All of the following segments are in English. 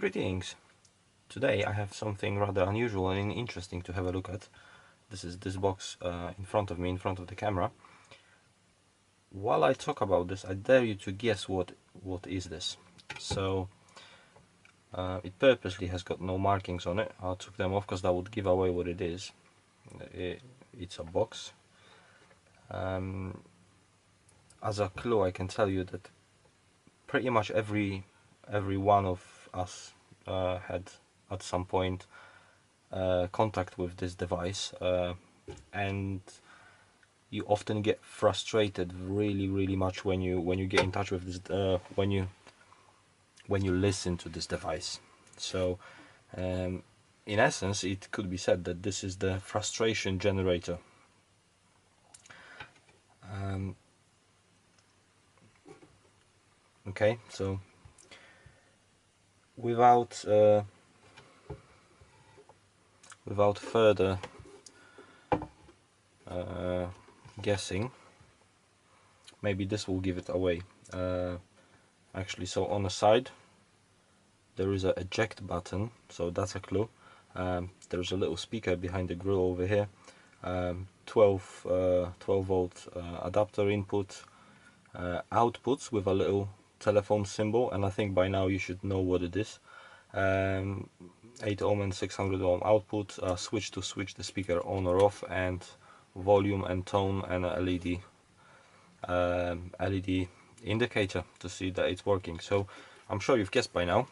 Greetings! Today I have something rather unusual and interesting to have a look at. This is this box in front of me, in front of the camera. While I talk about this, I dare you to guess what is this. So it purposely has got no markings on it. I took them off because that would give away what it is. It's a box. As a clue, I can tell you that pretty much every one of us had at some point contact with this device, and you often get frustrated really much when you get in touch with this, when you listen to this device. So in essence, it could be said that this is the frustration generator. Okay, so without further guessing, maybe this will give it away. Actually, so on the side there is a eject button, so that's a clue. There's a little speaker behind the grill over here. 12 volt adapter input, outputs with a little telephone symbol, and I think by now you should know what it is. 8 ohm and 600 ohm output, switch to switch the speaker on or off, and volume and tone, and a LED indicator to see that it's working. So I'm sure you've guessed by now.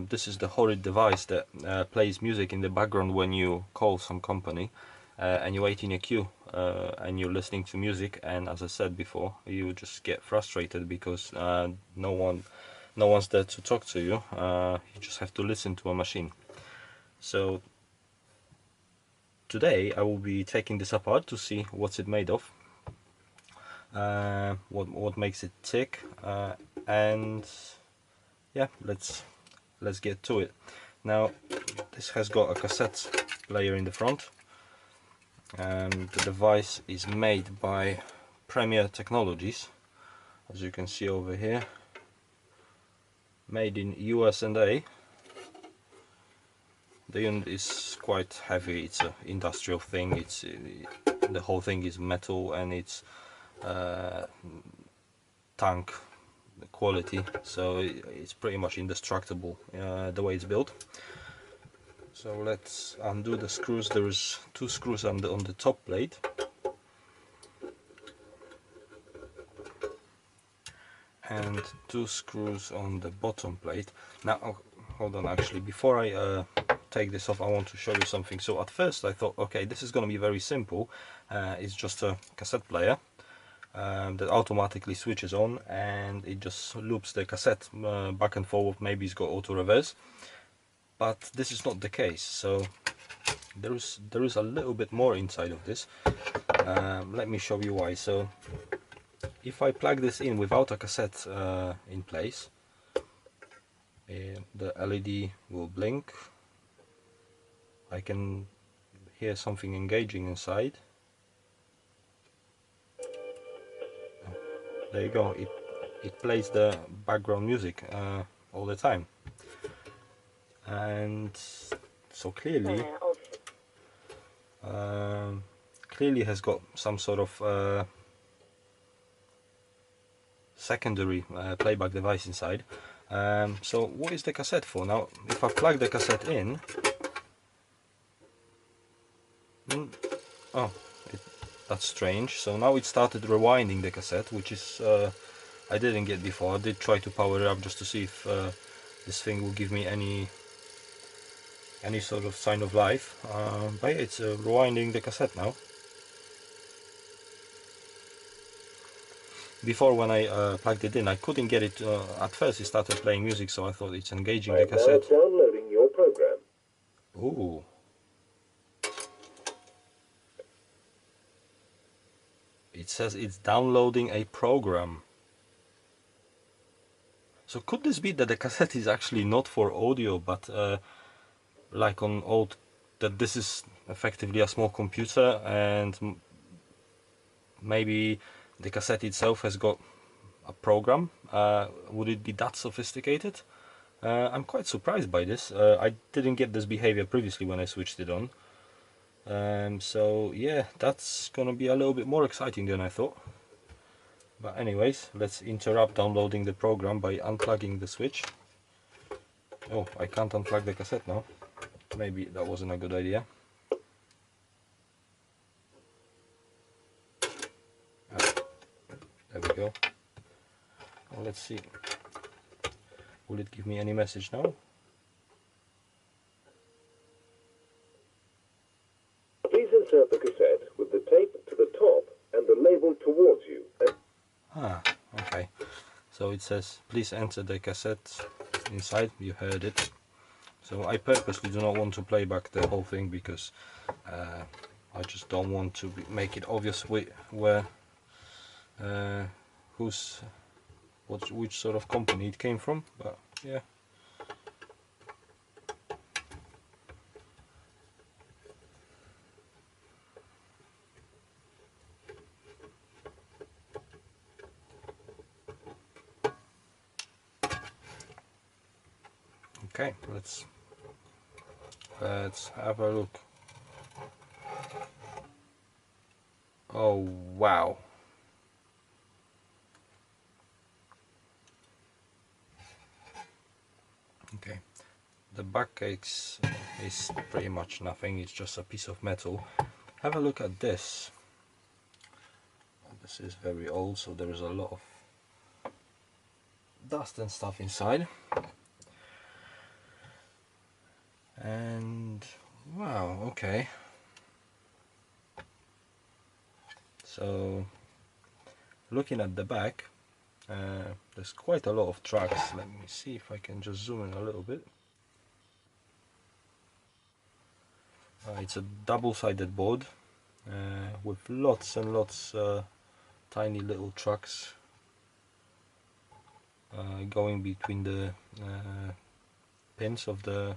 This is the horrid device that plays music in the background when you call some company and you wait in a queue and you're listening to music, and as I said before, you just get frustrated because no one's there to talk to you. You just have to listen to a machine. So today I will be taking this apart to see what's it made of, what makes it tick, and yeah, let's get to it. Now, this has got a cassette player in the front, and the device is made by Premier Technologies, as you can see over here, made in USA. The unit is quite heavy. It's an industrial thing. It's the whole thing is metal, and it's tank quality, so it's pretty much indestructible the way it's built. So let's undo the screws. There's 2 screws on the top plate, and 2 screws on the bottom plate. Now, oh, hold on, actually, before I take this off, I want to show you something. So at first I thought, okay, this is going to be very simple. It's just a cassette player that automatically switches on, and it just loops the cassette back and forward. Maybe it's got auto reverse, but this is not the case. So there is a little bit more inside of this. Let me show you why. So if I plug this in without a cassette in place, the LED will blink. I can hear something engaging inside. There you go. It plays the background music all the time, and so clearly has got some sort of secondary playback device inside. So what is the cassette for? Now, if I plug the cassette in, oh, that's strange. So now it started rewinding the cassette, which is I didn't get before. I did try to power it up just to see if this thing will give me any sort of sign of life, but yeah, it's rewinding the cassette now. Before, when I plugged it in, I couldn't get it. At first it started playing music, so I thought it's engaging the cassette. Now downloading your program. Ooh. It says it's downloading a program. So could this be that the cassette is actually not for audio, but like on old, that this is effectively a small computer, and maybe the cassette itself has got a program? Would it be that sophisticated? I'm quite surprised by this. I didn't get this behavior previously when I switched it on. So yeah, that's gonna be a little bit more exciting than I thought. But anyways, let's interrupt downloading the program by unplugging the switch. Oh, I can't unplug the cassette now. Maybe that wasn't a good idea. Ah, there we go. Well, let's see. Will it give me any message now? Please insert the cassette with the tape to the top and the label towards you. Ah, okay. So it says, please enter the cassette inside. You heard it. So I purposely do not want to play back the whole thing because I just don't want to make it obvious where which sort of company it came from. But yeah. Okay, let's have a look. Oh wow. Okay, the back case is pretty much nothing, it's just a piece of metal. Have a look at this. This is very old, so there is a lot of dust and stuff inside. And wow, okay. So looking at the back, there's quite a lot of tracks. Let me see if I can just zoom in a little bit. It's a double-sided board with lots and lots tiny little tracks going between the pins of the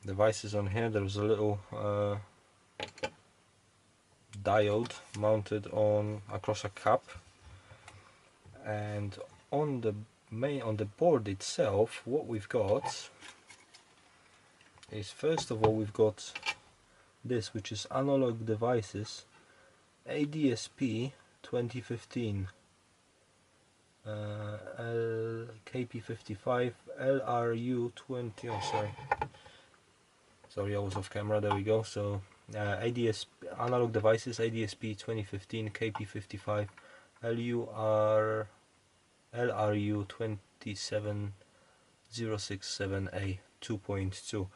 devices on here. There's a little diode mounted on across a cap, and on the board itself, what we've got is, first of all, we've got this, which is analog devices ADSP 2015 KP55 LRU20. Oh, sorry, I was off camera. There we go. So ADSP analog devices ADSP 2015 KP55 LRU 27067A 2.2,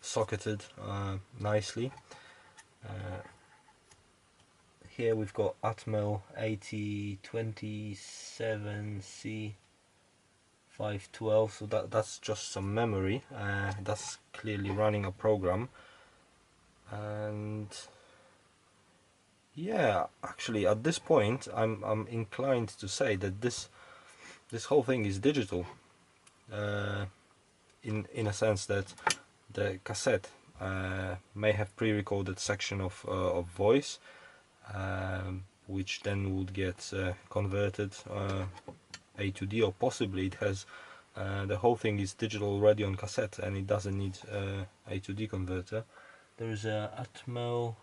socketed nicely. Here we've got Atmel 8027C512, so that's just some memory. That's clearly running a program. And yeah, actually at this point I'm inclined to say that this whole thing is digital, in a sense that the cassette may have pre-recorded section of voice, which then would get converted A to D, or possibly it has the whole thing is digital already on cassette and it doesn't need A to D converter. There is a Atmel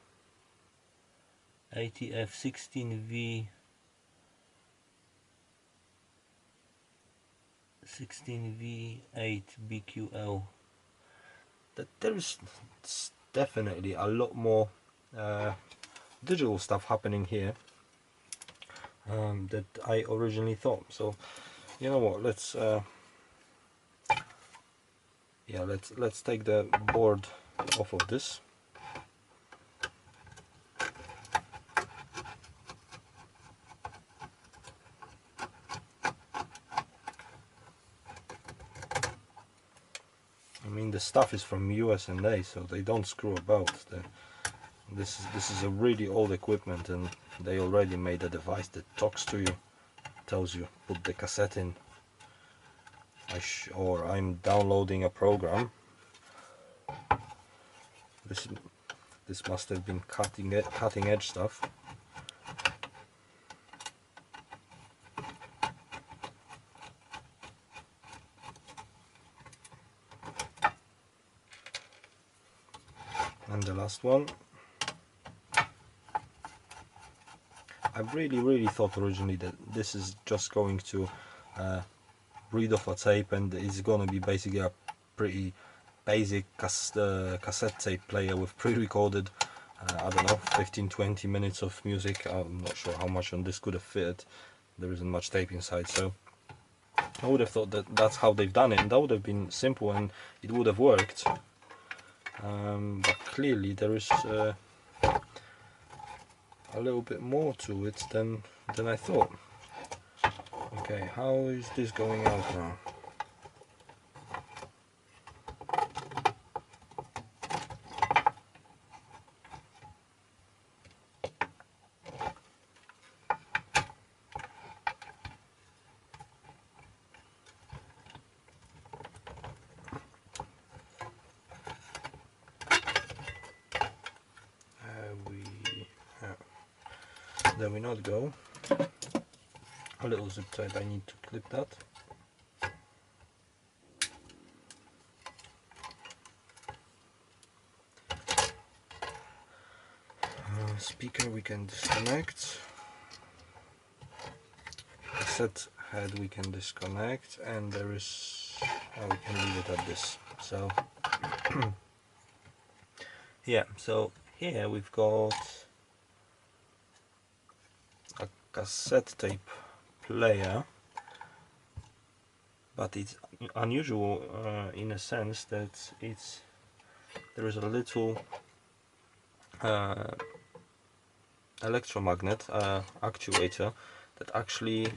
ATF 16V 16V8 BQL. That there is definitely a lot more digital stuff happening here that I originally thought. So you know what, let's let's take the board off of this. I mean, the stuff is from US&A, so they don't screw about. This is a really old equipment, and they already made a device that talks to you, tells you put the cassette in, or I'm downloading a program. This must have been cutting edge stuff. And the last one. I really thought originally that this is just going to read off a tape and it's going to be basically a pretty basic cassette tape player with pre-recorded I don't know, 15-20 minutes of music. I'm not sure how much on this could have fit. There isn't much tape inside, so I would have thought that that's how they've done it, and that would have been simple and it would have worked. But clearly there is a little bit more to it than I thought. Okay, how is this going out now? There we not go. A little zip tie, I need to clip that. Speaker we can disconnect. Cassette head we can disconnect, and there is we can leave it at this. So yeah, so here we've got a cassette tape player, but it's unusual in a sense that there is a little electromagnet actuator that actually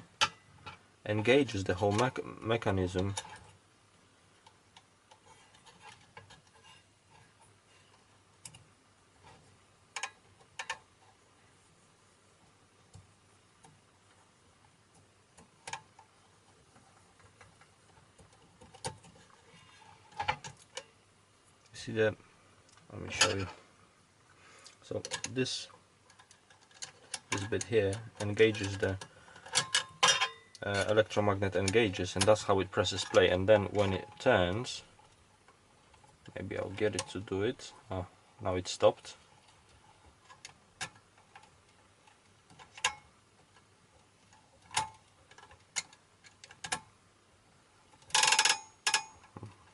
engages the whole mechanism. See that? Let me show you. So this bit here engages the electromagnet engages, and that's how it presses play. And then when it turns, maybe I'll get it to do it. Oh, now it stopped.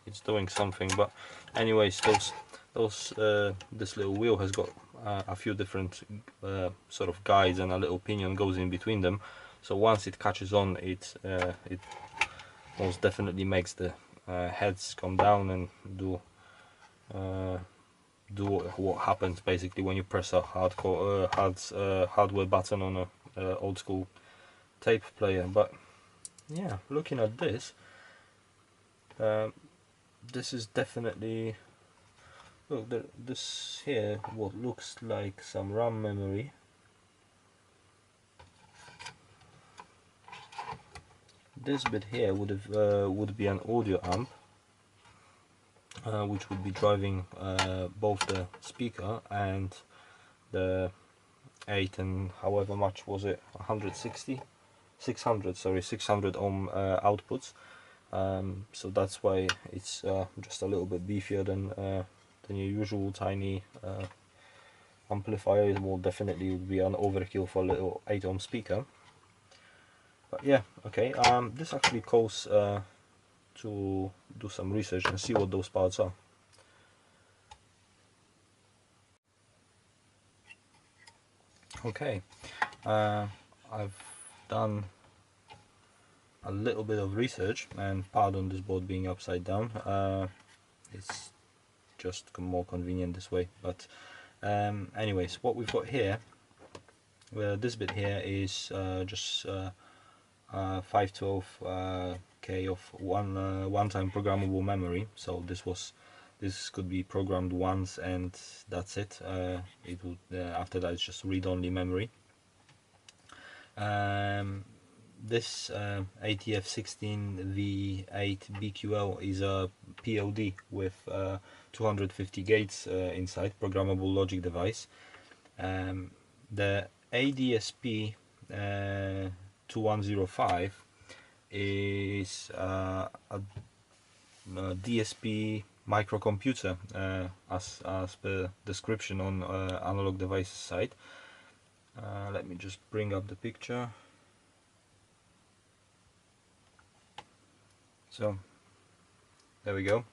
It's doing something, but anyways, this little wheel has got a few different sort of guides, and a little pinion goes in between them. So once it catches on, it most definitely makes the heads come down and do what happens basically when you press a hardware button on a old school tape player. But yeah, looking at this, this is definitely, look, this here what looks like some RAM memory. This bit here would be an audio amp, which would be driving both the speaker and the 8 and however much was it, 600 ohm outputs. So that's why it's just a little bit beefier than your usual tiny amplifier. It will definitely be an overkill for a little 8 ohm speaker. But yeah, okay, this actually calls to do some research and see what those parts are. Okay, I've done a little bit of research, and pardon this board being upside down, it's just more convenient this way. But anyways, what we've got here, this bit here is just 512K of one-time programmable memory. So this could be programmed once and that's it. It would after that it's just read-only memory. This ATF16V8BQL is a POD with 250 gates inside, programmable logic device. The ADSP 2105 is a DSP microcomputer, as per description on analog devices site. Let me just bring up the picture. So there we go.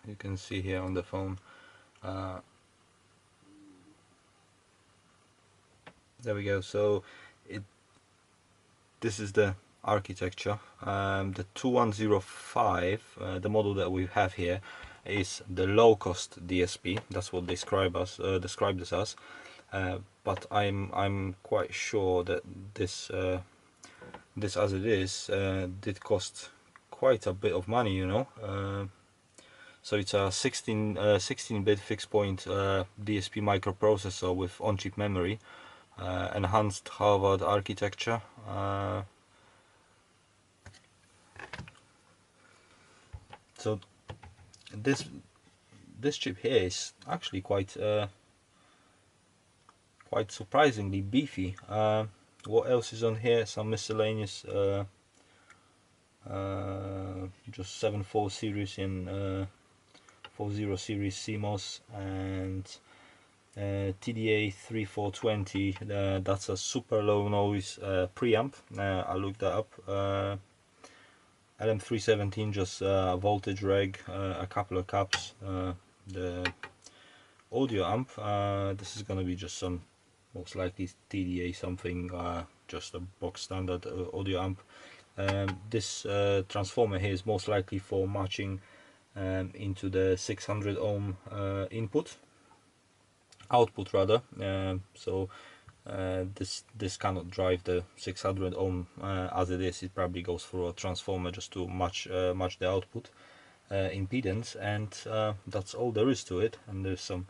You can see here on the phone. There we go. So this is the architecture. The 2105, the model that we have here, is the low-cost DSP. That's what described this as. But I'm quite sure that this this as it is did cost quite a bit of money, you know. So it's a 16-bit fixed point DSP microprocessor with on-chip memory, enhanced Harvard architecture. So this chip here is actually quite surprisingly beefy. What else is on here? Some miscellaneous just 7.4 series in 40 series CMOS, and TDA 3420. That's a super low noise preamp. I looked that up. LM317, just voltage reg, a couple of caps. The audio amp, this is gonna be just some, most likely TDA something, just a box standard audio amp. This transformer here is most likely for matching into the 600 ohm output rather. So this cannot drive the 600 ohm as it is. It probably goes through a transformer just to match the output impedance, and that's all there is to it. And there's some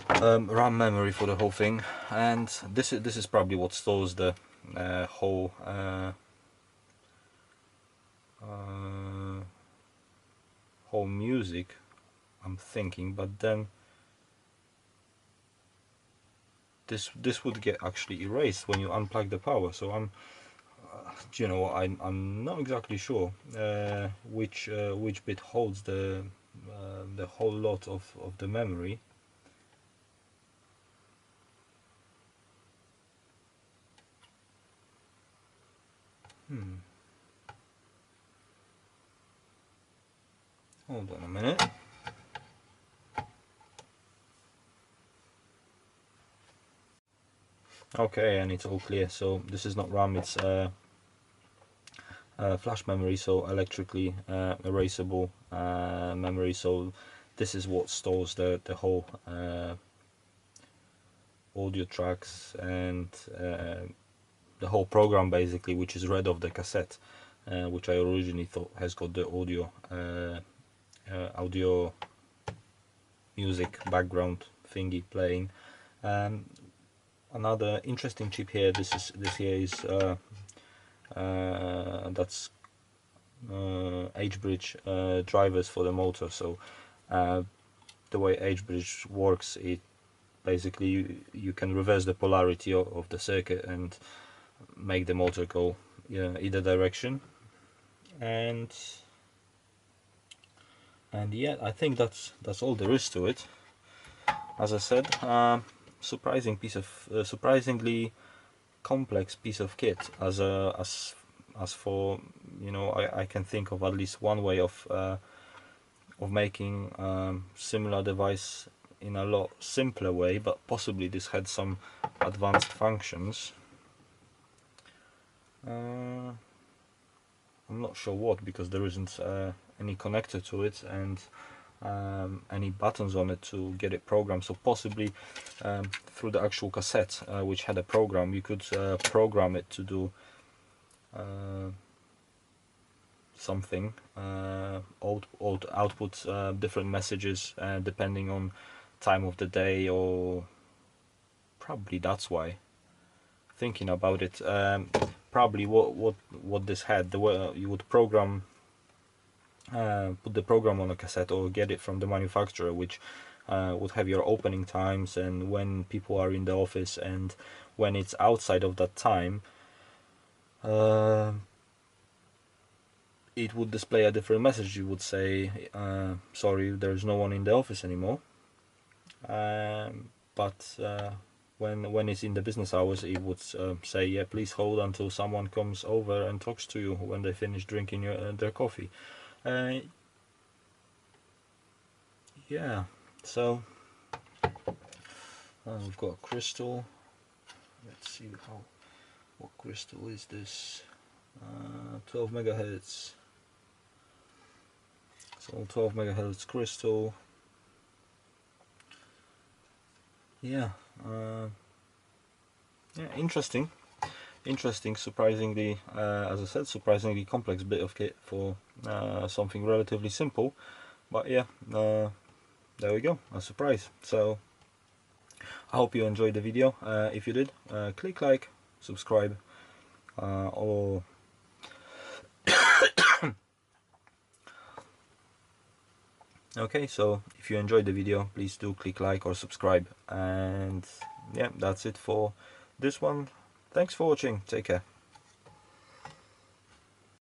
RAM memory for the whole thing, and this is probably what stores the whole whole music, I'm thinking. But then this would get actually erased when you unplug the power. So you know, I'm not exactly sure which bit holds the whole lot of the memory. Hold on a minute. Okay, and it's all clear. So this is not RAM, it's flash memory, so electrically erasable memory. So this is what stores the whole audio tracks and the whole program basically, which is read off the cassette, which I originally thought has got the audio music background thingy playing. Another interesting chip here. This here is that's H-bridge drivers for the motor. So the way H-bridge works, it basically you can reverse the polarity of the circuit and make the motor go either direction. And yeah, I think that's all there is to it. As I said, surprisingly complex piece of kit. As for, you know, I can think of at least one way of making similar device in a lot simpler way, but possibly this had some advanced functions. I'm not sure what, because there isn't any connector to it and any buttons on it to get it programmed. So possibly through the actual cassette, which had a program, you could program it to do something, output different messages depending on time of the day, or probably that's why. Thinking about it, probably what this had, you would program, put the program on a cassette or get it from the manufacturer, which would have your opening times and when people are in the office, and when it's outside of that time, it would display a different message. It would say, sorry, there's no one in the office anymore. But when it's in the business hours, it would say, yeah, please hold until someone comes over and talks to you when they finish drinking their coffee. Yeah, so we've got a crystal. Let's see what crystal is this. 12 megahertz. So 12 megahertz crystal. Yeah, yeah, interesting, surprisingly, as I said, surprisingly complex bit of kit for something relatively simple, but yeah, there we go, a surprise. So I hope you enjoyed the video. If you did, click like, subscribe, or okay, so if you enjoyed the video, please do click like or subscribe, and yeah, that's it for this one. Thanks for watching, take care.